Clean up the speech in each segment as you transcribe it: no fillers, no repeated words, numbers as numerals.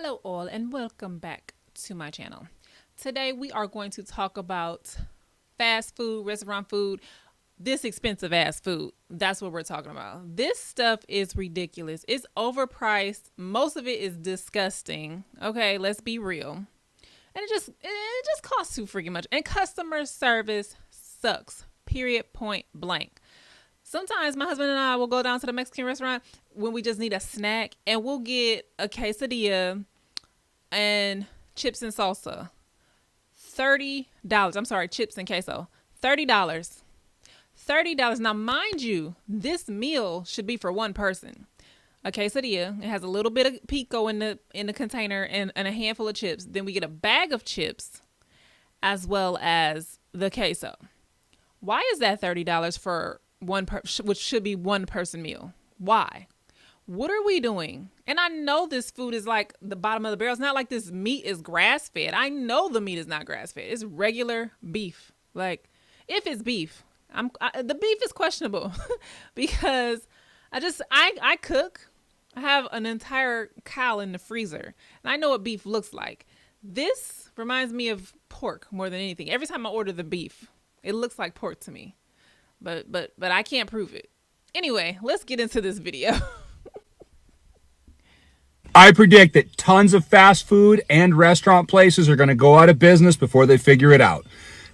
Hello all and welcome back to my channel. Today we are going to talk about fast food, restaurant food, this expensive ass food. That's what we're talking about. This stuff is ridiculous. It's overpriced. Most of it is disgusting. Okay, let's be real. And it just costs too freaking much. And customer service sucks. Period, point blank. Sometimes my husband and I will go down to the Mexican restaurant when we just need a snack and we'll get a quesadilla and chips and salsa. $30. I'm sorry, chips and queso. $30. $30. Now, mind you, this meal should be for one person. A quesadilla. It has a little bit of pico in the container and a handful of chips. Then we get a bag of chips as well as the queso. Why is that $30 for which should be one person meal? Why? What are we doing? And I know this food is like the bottom of the barrel. It's not like this meat is grass fed. I know the meat is not grass fed. It's regular beef. Like, if it's beef, the beef is questionable because I cook. I have an entire cow in the freezer and I know what beef looks like. This reminds me of pork more than anything. Every time I order the beef, it looks like pork to me. But I can't prove it. Anyway, let's get into this video. I predict that tons of fast food and restaurant places are going to go out of business before they figure it out.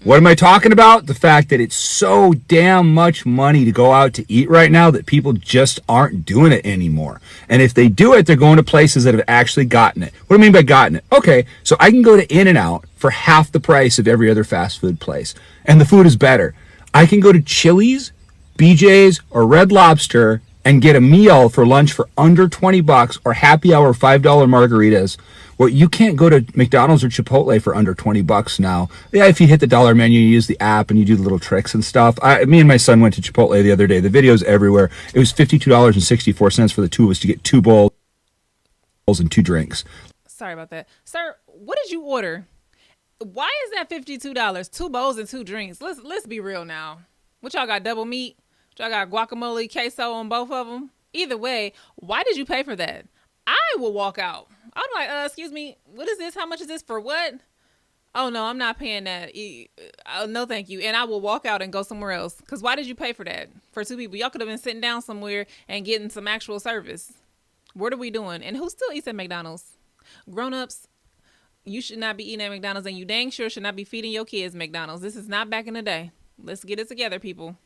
What am I talking about? The fact that it's so damn much money to go out to eat right now that people just aren't doing it anymore. And if they do it, they're going to places that have actually gotten it. What do I mean by gotten it? Okay, so I can go to In-N-Out for half the price of every other fast food place, and the food is better. I can go to Chili's, BJ's, or Red Lobster and get a meal for lunch for under $20 or happy hour $5 margaritas. Well, you can't go to McDonald's or Chipotle for under $20 now. Yeah, if you hit the dollar menu, you use the app and you do the little tricks and stuff. Me and my son went to Chipotle the other day. The video's everywhere. It was $52.64 for the two of us to get 2 bowls and 2 drinks. Sorry about that. Sir, what did you order? Why is that $52? 2 bowls and 2 drinks. Let's be real now. What y'all got, double meat? Y'all got guacamole, queso on both of them? Either way, why did you pay for that? I will walk out. I'm like, excuse me, what is this? How much is this for what? Oh, no, I'm not paying that. No, thank you. And I will walk out and go somewhere else. Because why did you pay for that? For 2 people. Y'all could have been sitting down somewhere and getting some actual service. What are we doing? And who still eats at McDonald's? Grown-ups, you should not be eating at McDonald's, and you dang sure should not be feeding your kids McDonald's. This is not back in the day. Let's get it together, people.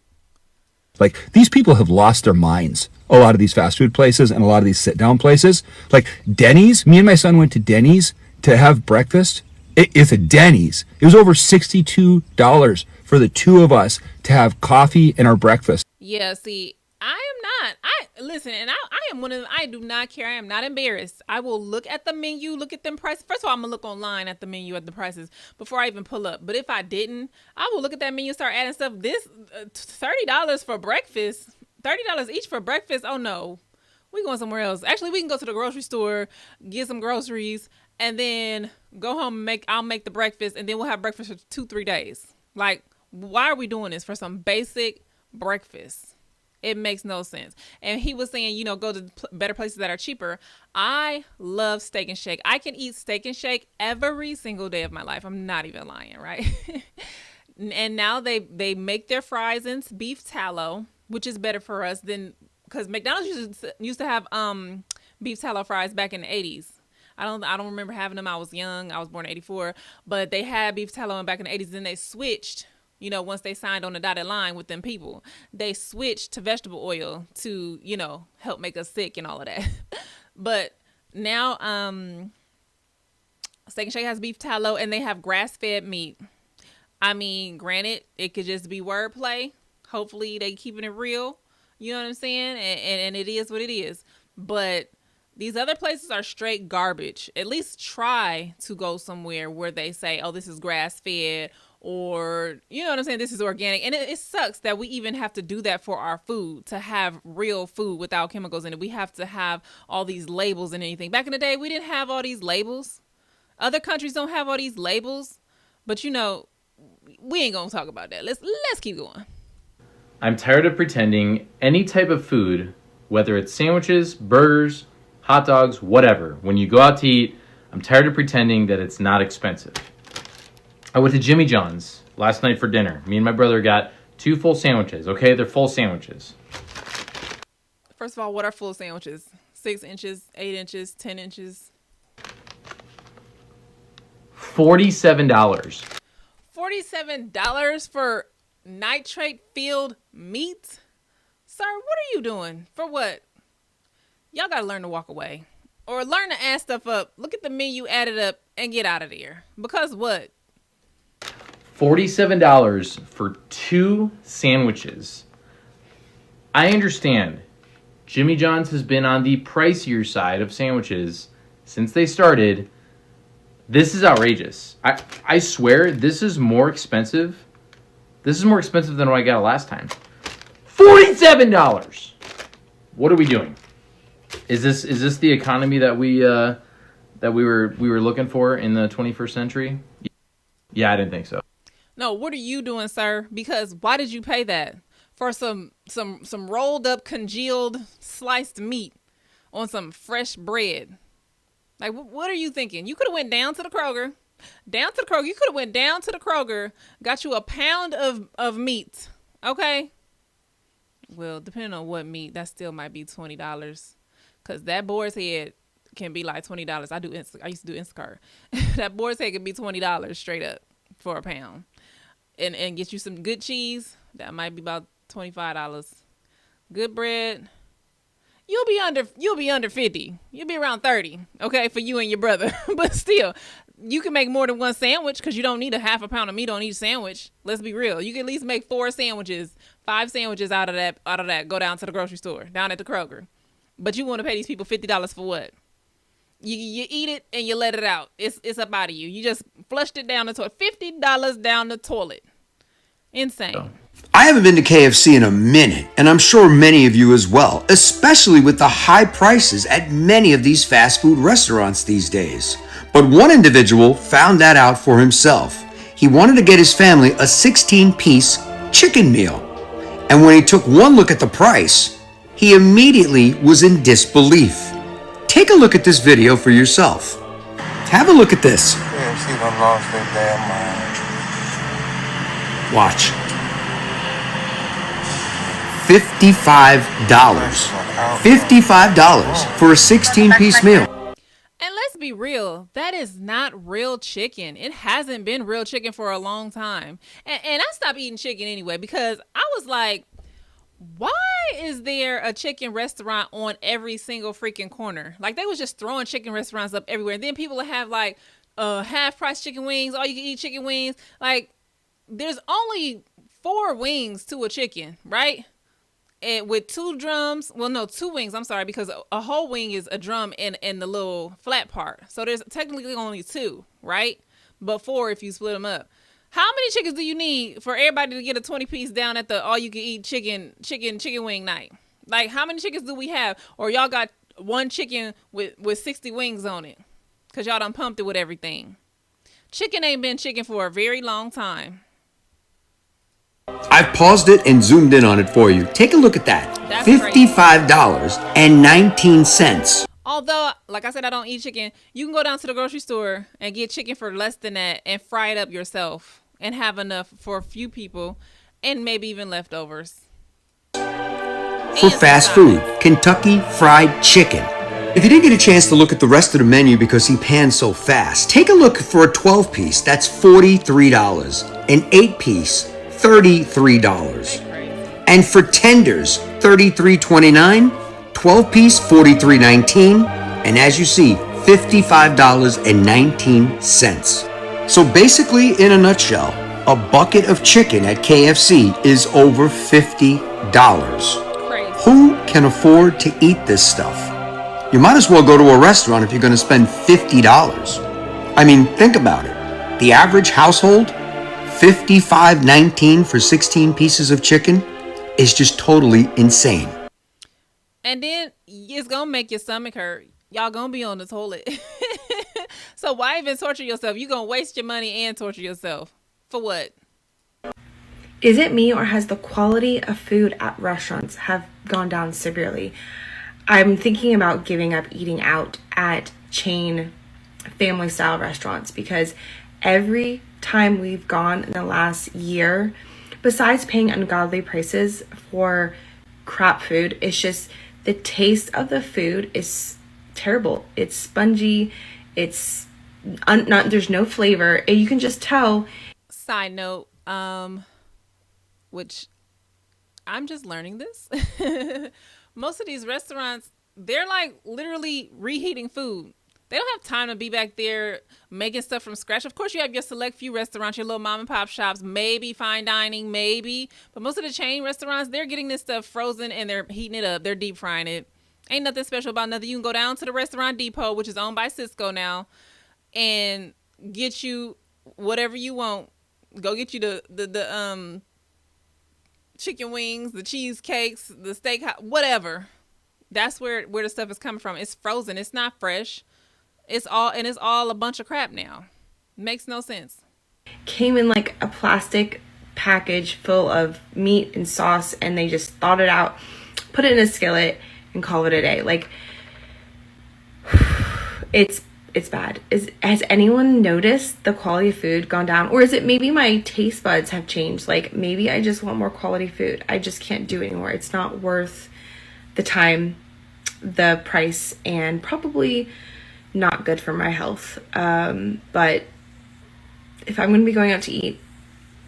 Like, these people have lost their minds. A lot of these fast food places and a lot of these sit-down places. Like Denny's, me and my son went to Denny's to have breakfast. It's a Denny's. It was over $62 for the two of us to have coffee and our breakfast. Yeah, see, I am not. Listen, and I am one of them. I do not care. I am not embarrassed. I will look at the menu, look at them prices. First of all, I'm gonna look online at the menu at the prices before I even pull up. But if I didn't, I will look at that menu, start adding stuff. This $30 for breakfast, $30 each for breakfast. Oh no, we going somewhere else. Actually, we can go to the grocery store, get some groceries, and then go home and I'll make the breakfast, and then we'll have breakfast for 2-3 days. Like, why are we doing this for some basic breakfast? It makes no sense. And he was saying, go to better places that are cheaper. I love Steak and Shake. I can eat Steak and Shake every single day of my life. I'm not even lying, right? And now they make their fries in beef tallow, which is better for us than, because McDonald's used to have beef tallow fries back in the 80s. I don't remember having them. I was young. I was born in 84, but they had beef tallow back in the 80s. Then they switched. Once they signed on the dotted line with them people, they switched to vegetable oil to, help make us sick and all of that. But now, Steak and Shake has beef tallow and they have grass-fed meat. I mean, granted, it could just be wordplay. Hopefully they keeping it real. You know what I'm saying? And it is what it is. But these other places are straight garbage. At least try to go somewhere where they say, oh, this is grass-fed, or, you know what I'm saying, this is organic. And it sucks that we even have to do that for our food, to have real food without chemicals in it. We have to have all these labels and anything. Back in the day, we didn't have all these labels. Other countries don't have all these labels. But, we ain't going to talk about that. Let's keep going. I'm tired of pretending any type of food, whether it's sandwiches, burgers, hot dogs, whatever, when you go out to eat, I'm tired of pretending that it's not expensive. I went to Jimmy John's last night for dinner. Me and my brother got 2 full sandwiches. Okay, they're full sandwiches. First of all, what are full sandwiches? 6 inches, 8 inches, 10 inches? $47. $47 for nitrate-filled meat? Sir, what are you doing? For what? Y'all gotta learn to walk away. Or learn to add stuff up. Look at the menu, add it up, and get out of there. Because what? $47 for 2 sandwiches. I understand. Jimmy John's has been on the pricier side of sandwiches since they started. This is outrageous. I swear this is more expensive. This is more expensive than what I got last time. $47. What are we doing? Is this the economy that we were looking for in the 21st century? Yeah, I didn't think so. No, what are you doing, sir? Because why did you pay that? For some rolled up, congealed, sliced meat on some fresh bread. Like, what are you thinking? You could have went down to the Kroger. You could have went down to the Kroger, got you a pound of meat. Okay? Well, depending on what meat, that still might be $20. Because that boar's head can be like $20. I used to do Instacart. That boar's head can be $20 straight up for a pound. And get you some good cheese. That might be about $25. Good bread. You'll be under 50. You'll be around 30, okay, for you and your brother. But still, you can make more than one sandwich because you don't need a half a pound of meat on each sandwich. Let's be real. You can at least make 4 sandwiches, 5 sandwiches out of that. Go down to the grocery store, down at the Kroger. But you want to pay these people $50 for what? You eat it and you let it out. It's up out of you. You just flushed it down the toilet. $50 down the toilet. Insane. I haven't been to KFC in a minute, and I'm sure many of you as well, especially with the high prices at many of these fast food restaurants these days. But one individual found that out for himself. He wanted to get his family a 16-piece chicken meal. And when he took one look at the price, he immediately was in disbelief. Take a look at this video for yourself. Have a look at this. KFC done lost their damn mind. Watch. $55. $55 for a 16-piece meal. And let's be real, that is not real chicken. It hasn't been real chicken for a long time. And I stopped eating chicken anyway because I was like, why is there a chicken restaurant on every single freaking corner? Like, they was just throwing chicken restaurants up everywhere. And then people would have like half-price chicken wings, all you can eat chicken wings. Like, there's only 4 wings to a chicken, right? And with 2 drums, well, no, 2 wings, I'm sorry, because a whole wing is a drum and the little flat part. So there's technically only 2, right? But 4 if you split them up. How many chickens do you need for everybody to get a 20-piece down at the all-you-can-eat chicken wing night? Like, how many chickens do we have? Or y'all got one chicken with 60 wings on it because y'all done pumped it with everything. Chicken ain't been chicken for a very long time. I've paused it and zoomed in on it for you. Take a look at that. That's $55.19. Although, like I said, I don't eat chicken. You can go down to the grocery store and get chicken for less than that and fry it up yourself and have enough for a few people and maybe even leftovers. For fast food, Kentucky Fried Chicken. If you didn't get a chance to look at the rest of the menu because he panned so fast, take a look for a 12-piece. That's $43. An 8-piece, $33. And for tenders, $33.29. 12-piece, $43.19. And as you see, $55.19. So basically, in a nutshell, a bucket of chicken at KFC is over $50. Crazy. Who can afford to eat this stuff? You might as well go to a restaurant if you're going to spend $50. I mean, think about it. The average household, $55.19 for 16 pieces of chicken is just totally insane. And then it's going to make your stomach hurt. Y'all going to be on the toilet. So why even torture yourself? You're going to waste your money and torture yourself. For what? Is it me, or has the quality of food at restaurants have gone down severely? I'm thinking about giving up eating out at chain family style restaurants, because every time we've gone in the last year, besides paying ungodly prices for crap food, it's just the taste of the food is terrible. It's spongy. It's not, there's no flavor. And you can just tell. Side note, which I'm just learning this. Most of these restaurants, they're like literally reheating food. They don't have time to be back there making stuff from scratch. Of course, you have your select few restaurants, your little mom and pop shops, maybe fine dining, maybe. But most of the chain restaurants, they're getting this stuff frozen and they're heating it up. They're deep frying it. Ain't nothing special about nothing. You can go down to the Restaurant Depot, which is owned by Cisco now, and get you whatever you want. Go get you the chicken wings, the cheesecakes, the steak, whatever. That's where the stuff is coming from. It's frozen. It's not fresh. It's all a bunch of crap now. Makes no sense. Came in like a plastic package full of meat and sauce, and they just thawed it out, put it in a skillet, and call it a day. Like, it's bad. Has anyone noticed the quality of food gone down? Or is it maybe my taste buds have changed? Like, maybe I just want more quality food. I just can't do it anymore. It's not worth the time, the price, and probably not good for my health. But if I'm going to be going out to eat,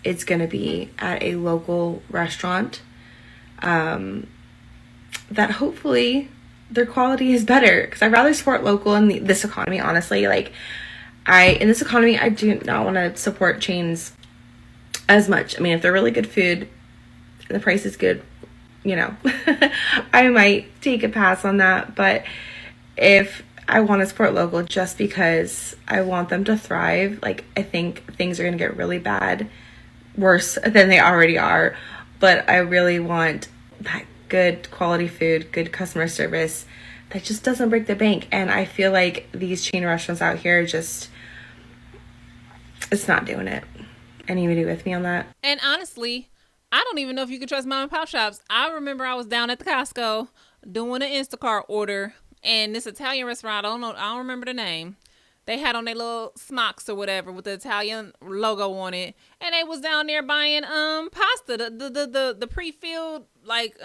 it's going to be at a local restaurant that hopefully their quality is better, because I'd rather support local in this economy, honestly. Like, in this economy, I do not want to support chains as much. I mean, if they're really good food and the price is good, you know, I might take a pass on that. But if I want to support local just because I want them to thrive, like, I think things are going to get really bad, worse than they already are. But I really want that good quality food, good customer service that just doesn't break the bank. And I feel like these chain restaurants out here it's not doing it. Anybody with me on that? And honestly, I don't even know if you can trust mom and pop shops. I remember I was down at the Costco doing an Instacart order, and this Italian restaurant, I don't remember the name. They had on their little smocks or whatever with the Italian logo on it, and they was down there buying pasta, the pre-filled like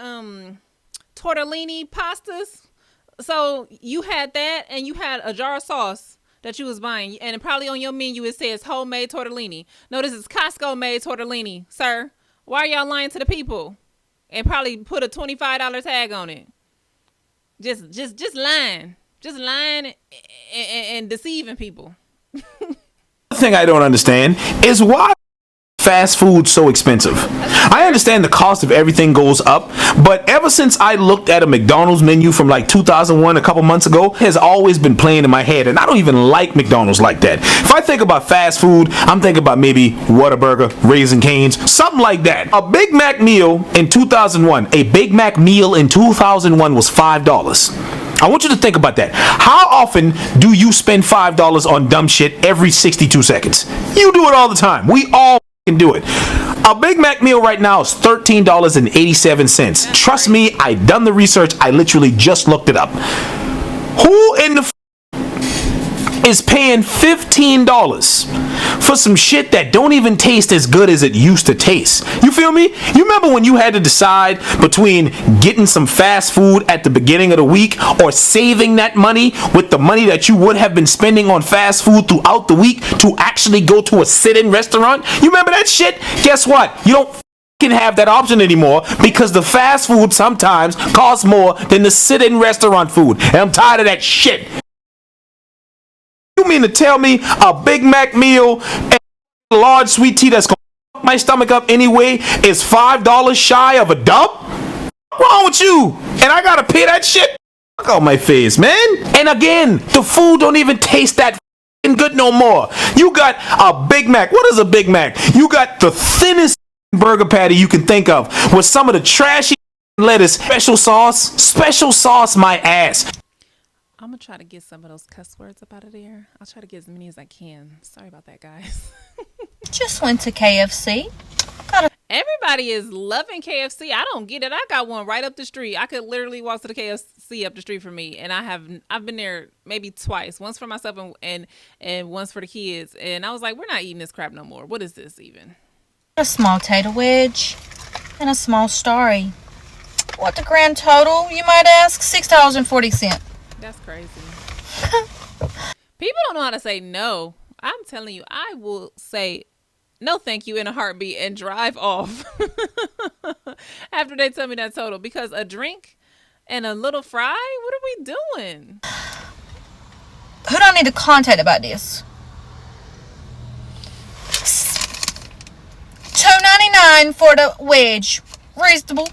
tortellini pastas. So you had that, and you had a jar of sauce that you was buying, and probably on your menu it says homemade tortellini. No, this is Costco made tortellini, sir. Why are y'all lying to the people? And probably put a $25 tag on it. Just lying. Just lying and deceiving people. The thing I don't understand is why fast food so expensive. I understand the cost of everything goes up, but ever since I looked at a McDonald's menu from like 2001, a couple months ago, it has always been playing in my head, and I don't even like McDonald's like that. If I think about fast food, I'm thinking about maybe Whataburger, Raising Cane's, something like that. A Big Mac meal in 2001, a Big Mac meal in 2001 was $5. I want you to think about that. How often do you spend $5 on dumb shit every 62 seconds? You do it all the time. We all can do it. A Big Mac meal right now is $13.87. Trust me, I done the research. I literally just looked it up. Who in the is paying $15 for some shit that don't even taste as good as it used to taste? You feel me? You remember when you had to decide between getting some fast food at the beginning of the week or saving that money with the money that you would have been spending on fast food throughout the week to actually go to a sit-in restaurant? You remember that shit? Guess what? You don't can have that option anymore because the fast food sometimes costs more than the sit-in restaurant food. And I'm tired of that shit. You mean to tell me a Big Mac meal and a large sweet tea that's gonna fuck my stomach up anyway is $5 shy of a dub? What's wrong with you? And I gotta pay that shit? Fuck out my face, man. And again, the food don't even taste that good no more. You got a Big Mac. What is a Big Mac? You got the thinnest burger patty you can think of with some of the trashy lettuce. Special sauce my ass. I'm going to try to get some of those cuss words up out of there. I'll try to get as many as I can. Sorry about that, guys. Just went to KFC. Everybody is loving KFC. I don't get it. I got one right up the street. I could literally walk to the KFC up the street from me, and I've been there maybe twice. Once for myself and once for the kids. And I was like, we're not eating this crap no more. What is this even? A small tater wedge and a small starry. What the grand total, you might ask? $6.40. That's crazy. People don't know how to say no. I'm telling you, I will say no thank you in a heartbeat and drive off after they tell me that total, because a drink and a little fry, what are we doing? Who do I need to contact about this? $2.99 for the wedge. Reasonable.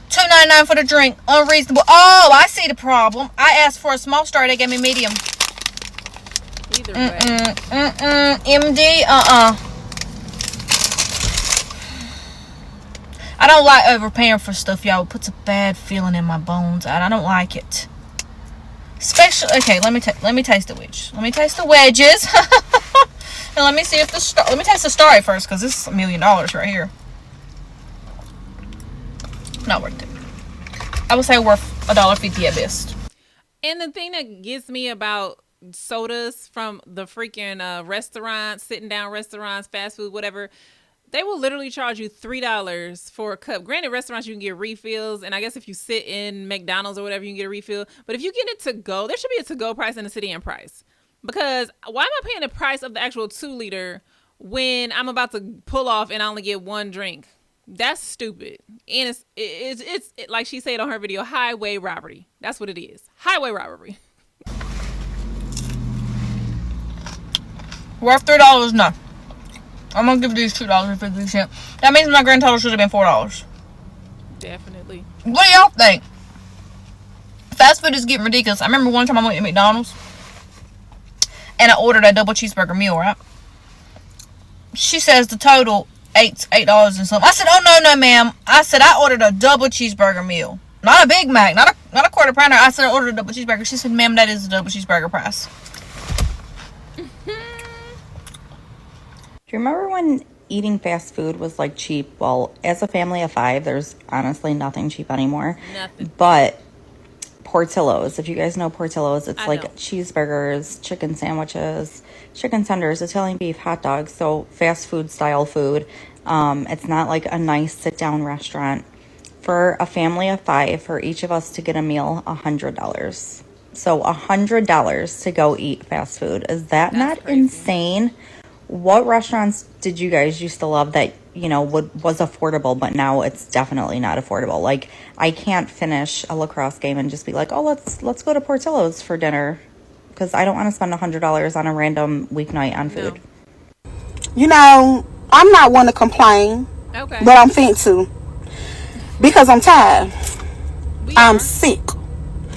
$2.99 for the drink. Unreasonable. Oh, I see the problem. I asked for a small star. They gave me medium. Either way. MD, I don't like overpaying for stuff, y'all. It puts a bad feeling in my bones. I don't like it. Especially, okay, let me taste the wedge. Let me taste the wedges. And let me see if let me taste the starry first, because this is $1 million right here. Not worth it. I would say worth $1.50 at best. And the thing that gets me about sodas from the freaking restaurants, sitting down restaurants, fast food, whatever, they will literally charge you $3 for a cup. Granted, restaurants you can get refills, and I guess if you sit in McDonald's or whatever, you can get a refill. But if you get it to go, there should be a to go price and a sit in price. Because why am I paying the price of the actual 2-liter when I'm about to pull off and I only get one drink? That's stupid. And it's like she said on her video, highway robbery. That's what it is. Highway robbery. Worth $3? No. I'm gonna give these $2.50. That means my grand total should have been $4. Definitely. What do y'all think? Fast food is getting ridiculous. I remember one time I went to McDonald's and I ordered a double cheeseburger meal, right? She says the total $8 and something. I said, oh no ma'am. I said I ordered a double cheeseburger meal. Not a Big Mac, not a quarter pounder. I said I ordered a double cheeseburger. She said, ma'am, that is the double cheeseburger price. Do you remember when eating fast food was like cheap? Well, as a family of 5, there's honestly nothing cheap anymore. Nothing. But Portillo's, if you guys know Portillo's, it's like don't. cheeseburgers, chicken sandwiches, chicken tenders, Italian beef, hot dogs. So fast food style food. It's not like a nice sit down restaurant. For a family of 5, for each of us to get a meal, $100. So $100 to go eat fast food. Is that That's not crazy. insane? What restaurants did you guys used to love that, you know, was affordable, but now it's definitely not affordable? Like, I can't finish a lacrosse game and just be like, oh, let's go to Portillo's for dinner, because I don't want to spend $100 on a random weeknight on food. No. You know, I'm not one to complain, Okay. but I'm finna to, because I'm tired. I'm are. sick.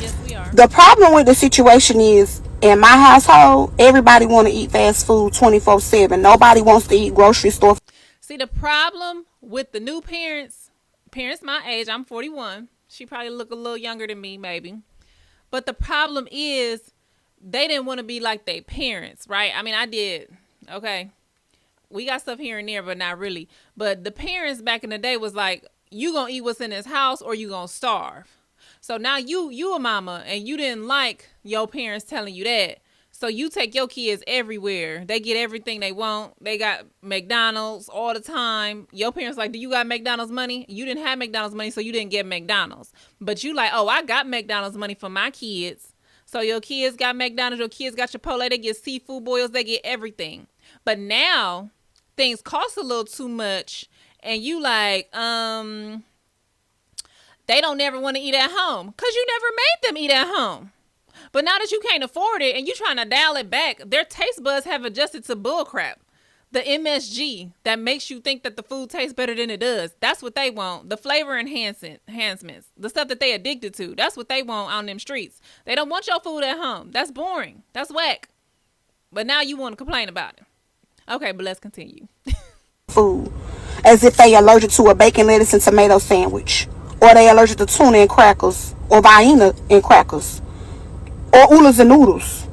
Yes, we are. The problem with the situation is, in my household, everybody want to eat fast food 24/7. Nobody wants to eat grocery store. See, the problem with the new parents my age, I'm 41. She probably look a little younger than me, maybe. But the problem is they didn't want to be like their parents, right? I mean, I did. Okay. We got stuff here and there, but not really. But the parents back in the day was like, you gonna eat what's in this house or you gonna starve. So now you a mama and you didn't like your parents telling you that. So you take your kids everywhere. They get everything they want. They got McDonald's all the time. Your parents like, do you got McDonald's money? You didn't have McDonald's money, so you didn't get McDonald's. But you like, oh, I got McDonald's money for my kids. So your kids got McDonald's, your kids got Chipotle, they get seafood boils, they get everything. But now things cost a little too much and you like, they don't never want to eat at home because you never made them eat at home. But now that you can't afford it and you're trying to dial it back, their taste buds have adjusted to bullcrap. The MSG that makes you think that the food tastes better than it does. That's what they want. The flavor enhancements, the stuff that they addicted to. That's what they want on them streets. They don't want your food at home. That's boring. That's whack. But now you want to complain about it. Okay, but let's continue. Food, as if they allergic to a bacon, lettuce, and tomato sandwich, or they allergic to tuna and crackers, or Vienna and crackers, or oodles and noodles.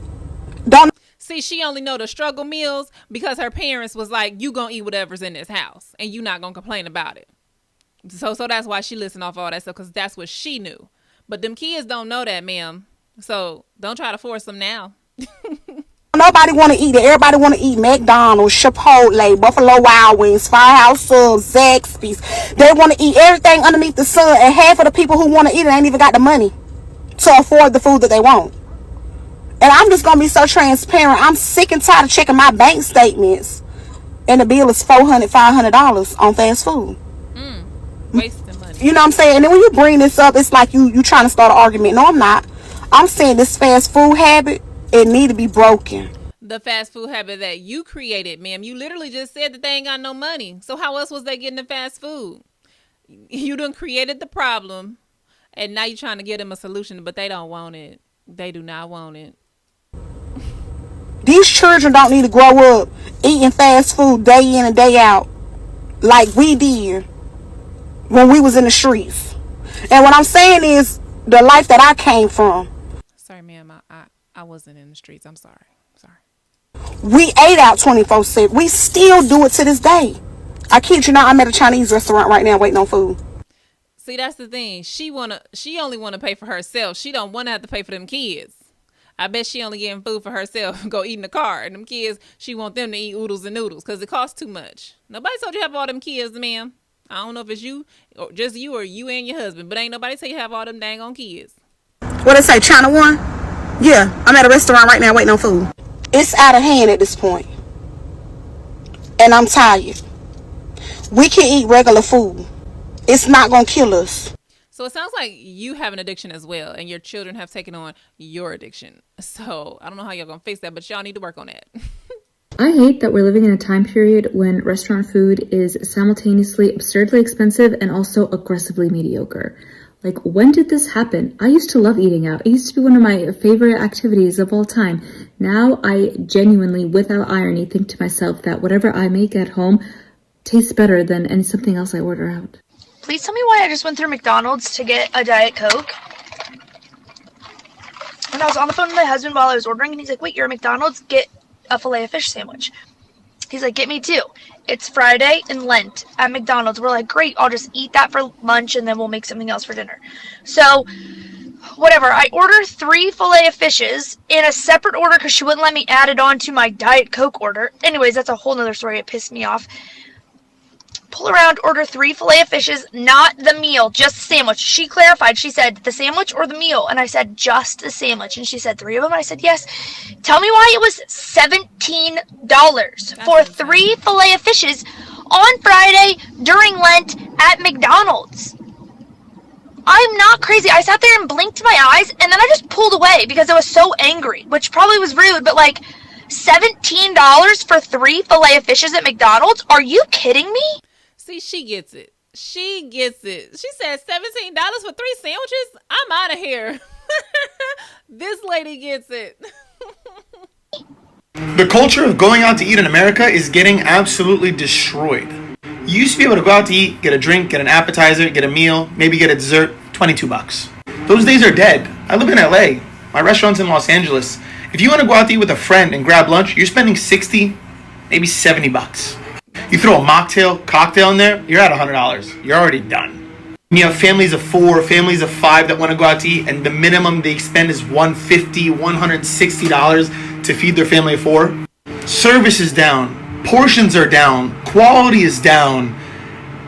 Don't See, she only know the struggle meals because her parents was like, you gonna eat whatever's in this house and you not gonna complain about it. So that's why she listened off all that stuff, because that's what she knew. But them kids don't know that, ma'am. So don't try to force them now. Nobody want to eat it. Everybody want to eat McDonald's, Chipotle, Buffalo Wild Wings, Firehouse Subs, Zaxby's. They want to eat everything underneath the sun, and half of the people who want to eat it ain't even got the money to afford the food that they want. And I'm just going to be so transparent. I'm sick and tired of checking my bank statements, and the bill is $400, $500 on fast food. Wasting money. You know what I'm saying? And then when you bring this up, it's like you trying to start an argument. No, I'm not. I'm saying this fast food habit, it need to be broken. The fast food habit that you created, ma'am. You literally just said that they ain't got no money. So how else was they getting the fast food? You done created the problem, and now you're trying to give them a solution, but they don't want it. They do not want it. These children don't need to grow up eating fast food day in and day out like we did when we was in the streets. And what I'm saying is the life that I came from. Sorry, ma'am. I wasn't in the streets. I'm sorry. We ate out 24/7. We still do it to this day. I kid you not, I'm at a Chinese restaurant right now waiting on food. See, that's the thing. She only wanna pay for herself. She don't wanna have to pay for them kids. I bet she only getting food for herself and go eat in the car. And them kids, she want them to eat oodles and noodles because it costs too much. Nobody told you to have all them kids, ma'am. I don't know if it's you or just you or you and your husband, but ain't nobody tell you to have all them dang on kids. What it say, China one? Yeah, I'm at a restaurant right now waiting on food. It's out of hand at this point. And I'm tired. We can eat regular food. It's not going to kill us. So it sounds like you have an addiction as well, and your children have taken on your addiction. So I don't know how y'all going to fix that, but y'all need to work on that. I hate that we're living in a time period when restaurant food is simultaneously absurdly expensive and also aggressively mediocre. Like, when did this happen? I used to love eating out. It used to be one of my favorite activities of all time. Now I genuinely, without irony, think to myself that whatever I make at home tastes better than something else I order out. Please tell me why I just went through McDonald's to get a Diet Coke. And I was on the phone with my husband while I was ordering, and he's like, wait, you're at McDonald's? Get a Filet-O-Fish sandwich. He's like, get me two. It's Friday and Lent at McDonald's. We're like, great, I'll just eat that for lunch, and then we'll make something else for dinner. So, whatever. I ordered 3 Filet-O-Fishes in a separate order because she wouldn't let me add it on to my Diet Coke order. Anyways, that's a whole nother story. It pissed me off. Pull around, order 3 Filet-O-Fishes, not the meal, just the sandwich. She clarified. She said, the sandwich or the meal? And I said, just the sandwich. And she said, 3 of them? And I said, yes. Tell me why it was $17 for 3 Filet-O-Fishes on Friday during Lent at McDonald's. I'm not crazy. I sat there and blinked my eyes, and then I just pulled away because I was so angry, which probably was rude, but like, $17 for 3 Filet-O-Fishes at McDonald's? Are you kidding me? See, she gets it. She gets it. She said $17 for 3 sandwiches? I'm out of here. This lady gets it. The culture of going out to eat in America is getting absolutely destroyed. You used to be able to go out to eat, get a drink, get an appetizer, get a meal, maybe get a dessert, $22. Those days are dead. I live in LA. My restaurant's in Los Angeles. If you want to go out to eat with a friend and grab lunch, you're spending 60, maybe $70. You throw a mocktail, cocktail in there, you're at $100. You're already done. You have families of 4, families of 5 that want to go out to eat, and the minimum they spend is $150, $160 to feed their family of 4. Service is down. Portions are down. Quality is down.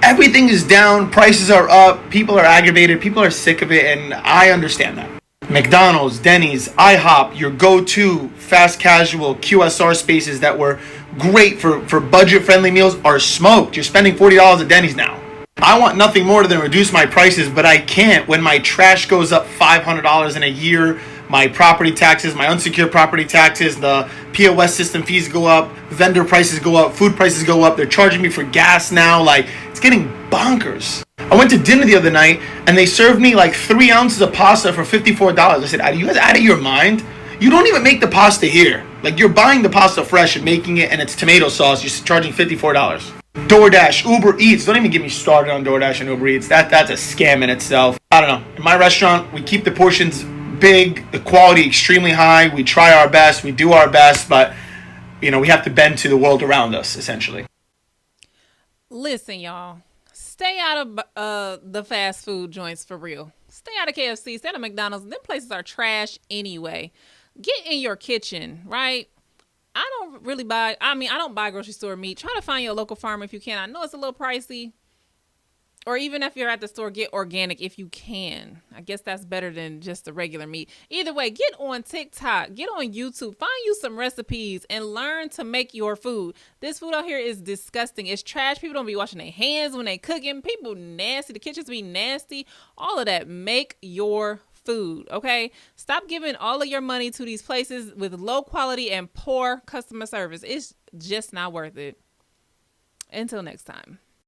Everything is down. Prices are up. People are aggravated. People are sick of it, and I understand that. McDonald's, Denny's, IHOP, your go-to fast casual QSR spaces that were great for budget-friendly meals are smoked. You're spending $40 at Denny's now. I want nothing more than reduce my prices, but I can't when my trash goes up $500 in a year, my property taxes, my unsecured property taxes, the POS system fees go up, vendor prices go up, food prices go up, they're charging me for gas now, like, it's getting bonkers. I went to dinner the other night, and they served me like 3 ounces of pasta for $54. I said, are you guys out of your mind? You don't even make the pasta here. Like, you're buying the pasta fresh and making it, and it's tomato sauce, you're charging $54. DoorDash, Uber Eats, don't even get me started on DoorDash and Uber Eats. That's a scam in itself. I don't know. In my restaurant, we keep the portions big, the quality extremely high. We try our best, we do our best, but we have to bend to the world around us, essentially. Listen, y'all, stay out of the fast food joints for real. Stay out of KFC, stay out of McDonald's. Them places are trash anyway. Get in your kitchen, right? I don't buy grocery store meat. Try to find your local farmer if you can. I know it's a little pricey. Or even if you're at the store, get organic if you can. I guess that's better than just the regular meat. Either way, get on TikTok, get on YouTube, find you some recipes and learn to make your food. This food out here is disgusting. It's trash. People don't be washing their hands when they cooking. People nasty. The kitchens be nasty. All of that. Make your food, okay? Stop giving all of your money to these places with low quality and poor customer service. It's just not worth it. Until next time.